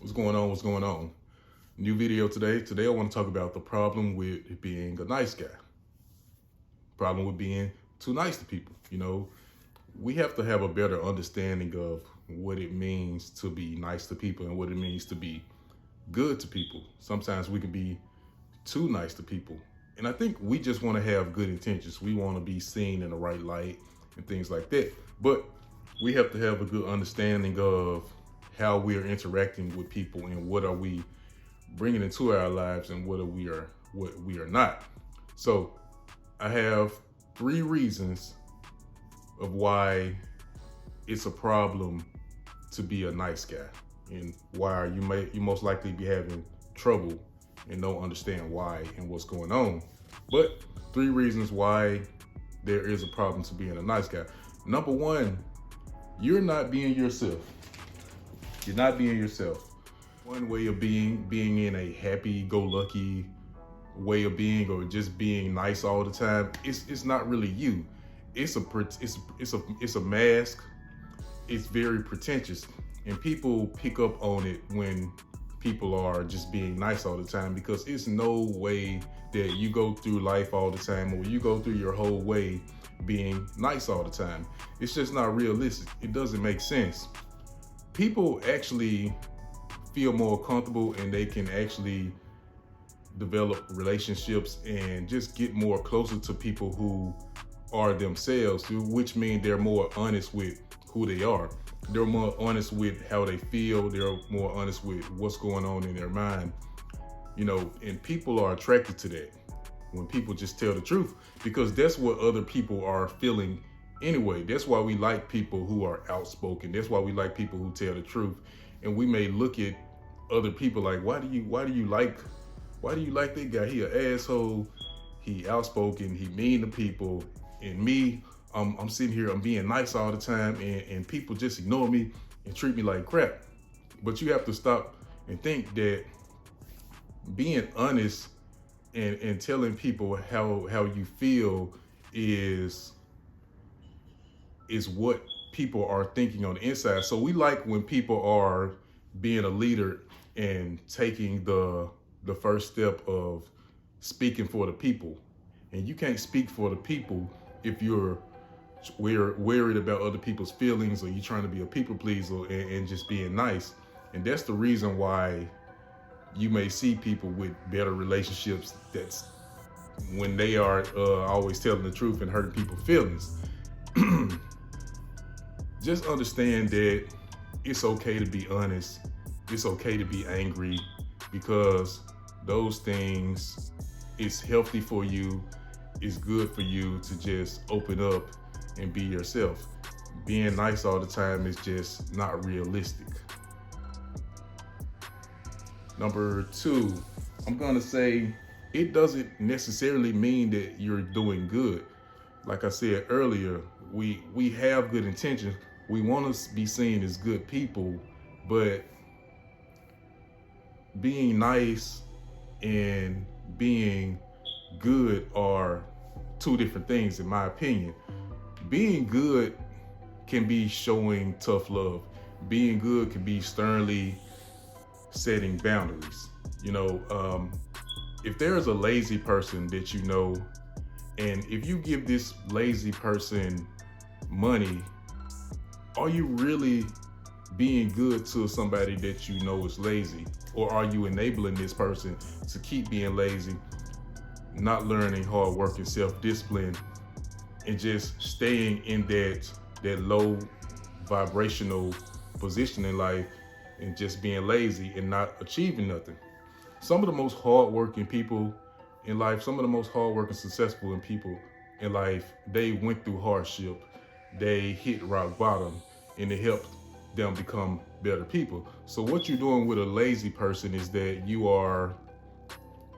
What's going on? What's going on? New video today. Today I want to talk about the problem with being a nice guy. Problem with being too nice to people. We have to have a better understanding of what it means to be nice to people and what it means to be good to people. Sometimes we can be too nice to people. And I think we just want to have good intentions. We want to be seen in the right light and things like that. But we have to have a good understanding of how we are interacting with people and what are we bringing into our lives and what we are not. So I have 3 reasons of why it's a problem to be a nice guy and why you most likely be having trouble and don't understand why and what's going on. But 3 reasons why there is a problem to being a nice guy. Number 1, you're not being yourself. You're not being yourself. One way of being in a happy-go-lucky way of being, or just being nice all the time, it's not really you. It's a mask. It's very pretentious, and people pick up on it when people are just being nice all the time, because it's no way that you go through life all the time, or you go through your whole way being nice all the time. It's just not realistic. It doesn't make sense. People actually feel more comfortable and they can actually develop relationships and just get more closer to people who are themselves, which means they're more honest with who they are. They're more honest with how they feel. They're more honest with what's going on in their mind, and people are attracted to that when people just tell the truth, because that's what other people are feeling anyway. That's why we like people who are outspoken. That's why we like people who tell the truth. And we may look at other people like, why do you like that guy? He an asshole. He outspoken. He mean to people. And me, I'm sitting here, I'm being nice all the time, and people just ignore me and treat me like crap. But you have to stop and think that being honest and telling people how you feel is what people are thinking on the inside. So we like when people are being a leader and taking the first step of speaking for the people. And you can't speak for the people if you're worried about other people's feelings, or you're trying to be a people pleaser and just being nice. And that's the reason why you may see people with better relationships, that's when they are always telling the truth and hurting people's feelings. Just understand that it's okay to be honest. It's okay to be angry, because those things, it's healthy for you. It's good for you to just open up and be yourself. Being nice all the time is just not realistic. Number 2, I'm gonna say it doesn't necessarily mean that you're doing good. Like I said earlier, we have good intentions. We want to be seen as good people, but being nice and being good are 2 different things, in my opinion. Being good can be showing tough love. Being good can be sternly setting boundaries. If there's a lazy person that and if you give this lazy person money, are you really being good to somebody that is lazy? Or are you enabling this person to keep being lazy, not learning hard work and self-discipline, and just staying in that low vibrational position in life, and just being lazy and not achieving nothing? Some of the most hardworking people in life, some of the most hardworking, successful people in life, they went through hardship. They hit rock bottom, and it helped them become better people. So what you're doing with a lazy person is that you are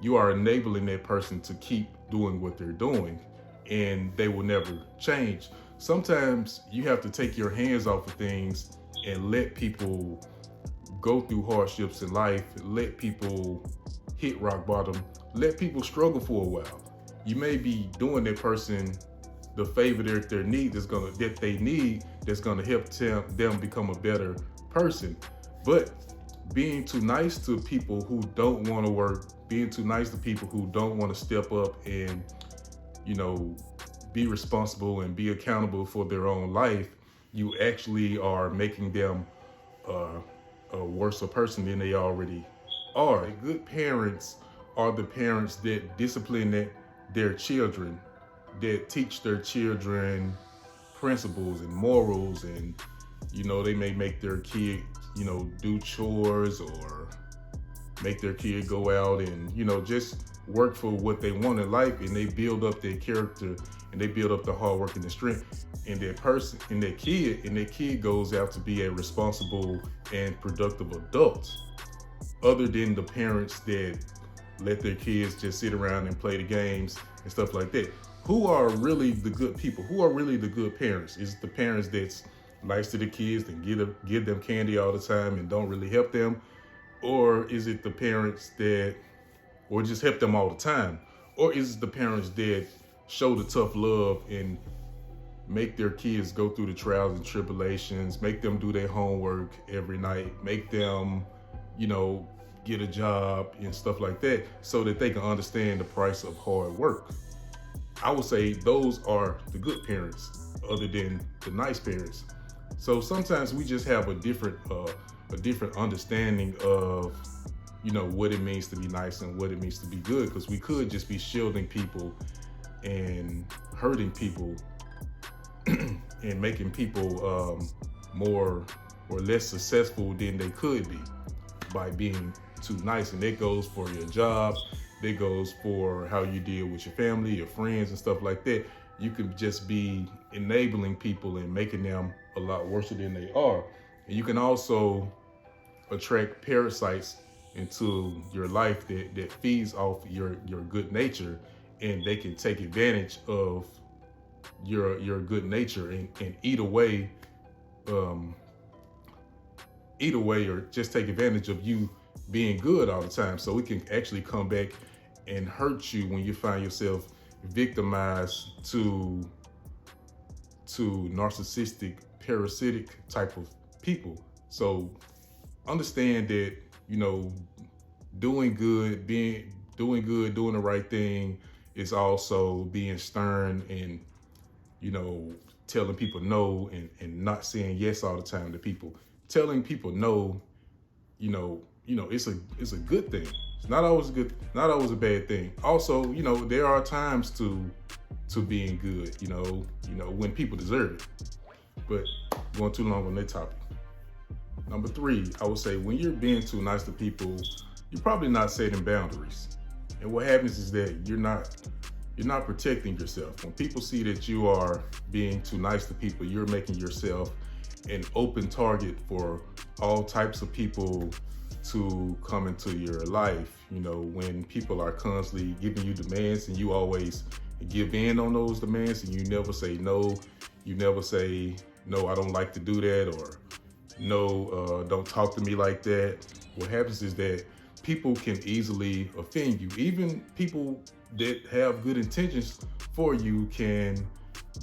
enabling that person to keep doing what they're doing, and they will never change. Sometimes you have to take your hands off of things and let people go through hardships in life, let people hit rock bottom, let people struggle for a while. You may be doing that person the favor that they need, that's gonna help them become a better person. But being too nice to people who don't want to work, being too nice to people who don't want to step up and, you know, be responsible and be accountable for their own life, you actually are making them a worse person than they already are. Good parents are the parents that discipline their children, that teach their children principles and morals, and they may make their kid do chores, or make their kid go out and just work for what they want in life, and they build up their character, and they build up the hard work and the strength in that person, in that kid, and that kid goes out to be a responsible and productive adult, other than the parents that let their kids just sit around and play the games and stuff like that. Who are really the good people? Who are really the good parents? Is it the parents that's nice to the kids and give them candy all the time and don't really help them? Or is it the parents that, or just help them all the time? Or is it the parents that show the tough love and make their kids go through the trials and tribulations, make them do their homework every night, make them, get a job and stuff like that, so that they can understand the price of hard work? I would say those are the good parents, other than the nice parents. So sometimes we just have a different understanding of, what it means to be nice and what it means to be good, because we could just be shielding people and hurting people and making people more or less successful than they could be by being too nice. And that goes for your job, that goes for how you deal with your family, your friends, and stuff like that. You could just be enabling people and making them a lot worse than they are. And you can also attract parasites into your life that feeds off your good nature, and they can take advantage of your good nature and eat away or just take advantage of you being good all the time. So it can actually come back and hurt you when you find yourself victimized to narcissistic, parasitic type of people. So understand that, doing good, doing the right thing is also being stern and, telling people no and not saying yes all the time to people. Telling people no, it's a good thing. It's not always good, not always a bad thing. Also, there are times to being good, when people deserve it. But going too long on that topic. Number 3, I would say when you're being too nice to people, you're probably not setting boundaries. And what happens is that you're not protecting yourself. When people see that you are being too nice to people, you're making yourself an open target for all types of people to come into your life. When people are constantly giving you demands and you always give in on those demands, and you never say no, you never say, no, I don't like to do that, or no, don't talk to me like that. What happens is that people can easily offend you. Even people that have good intentions for you can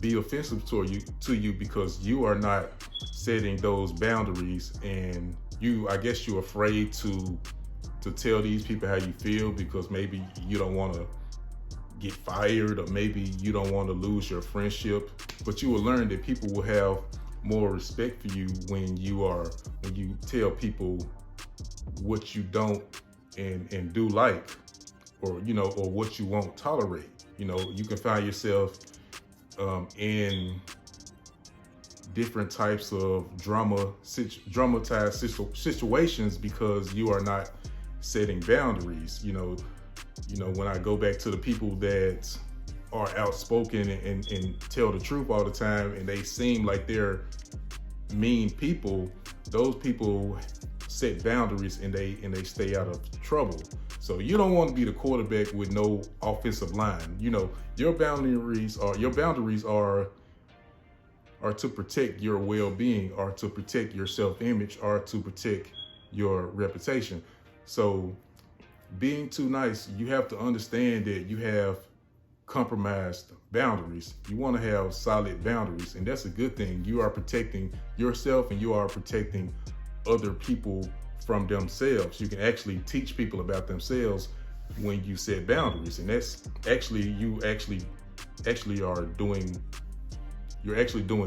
be offensive to you because you are not setting those boundaries, and I guess you're afraid to tell these people how you feel, because maybe you don't want to get fired, or maybe you don't want to lose your friendship. But you will learn that people will have more respect for you when you tell people what you don't and do like, or or what you won't tolerate. You can find yourself in different types of dramatized situations because you are not setting boundaries. When I go back to the people that are outspoken and tell the truth all the time, and they seem like they're mean people, those people set boundaries and they stay out of trouble. So you don't want to be the quarterback with no offensive line. Your boundaries are to protect your well-being, or to protect your self-image, or to protect your reputation. So being too nice, you have to understand that you have compromised boundaries. You want to have solid boundaries, and that's a good thing. You are protecting yourself and you are protecting other people from themselves. You can actually teach people about themselves when you set boundaries, and that's actually you're actually doing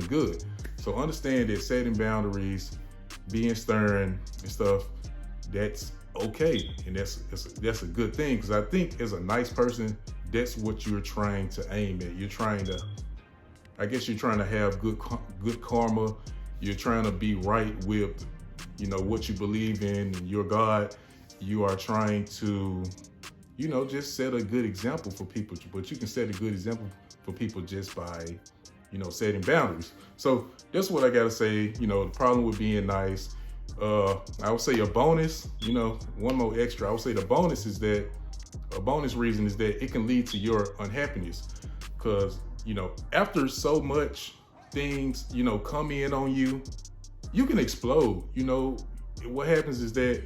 good. So understand that setting boundaries, being stern and stuff, that's okay, and that's a good thing, because I think as a nice person, that's what you're trying to aim at. You're trying to have good karma. You're trying to be right with, what you believe in and your God. You are trying to, just set a good example for people. But you can set a good example for people just by, setting boundaries. So that's what I gotta say. The problem with being nice, I would say a bonus, one more extra. I would say a bonus reason is that it can lead to your unhappiness. Because, after so much things, come in on you, you can explode. What happens is that,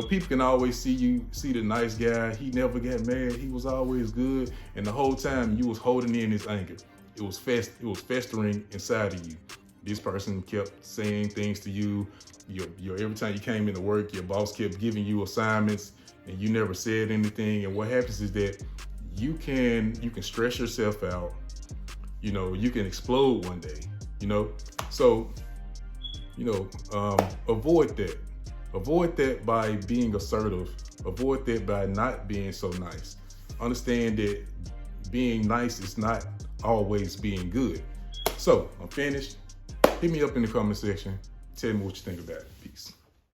people can always see the nice guy. He never got mad. He was always good. And the whole time you was holding in his anger. It was festering inside of you. This person kept saying things to you. Your every time you came into work, your boss kept giving you assignments and you never said anything. And what happens is that you can stress yourself out. You can explode one day, So, avoid that. Avoid that by being assertive. Avoid that by not being so nice. Understand that being nice is not always being good. So, I'm finished. Hit me up in the comment section. Tell me what you think about it.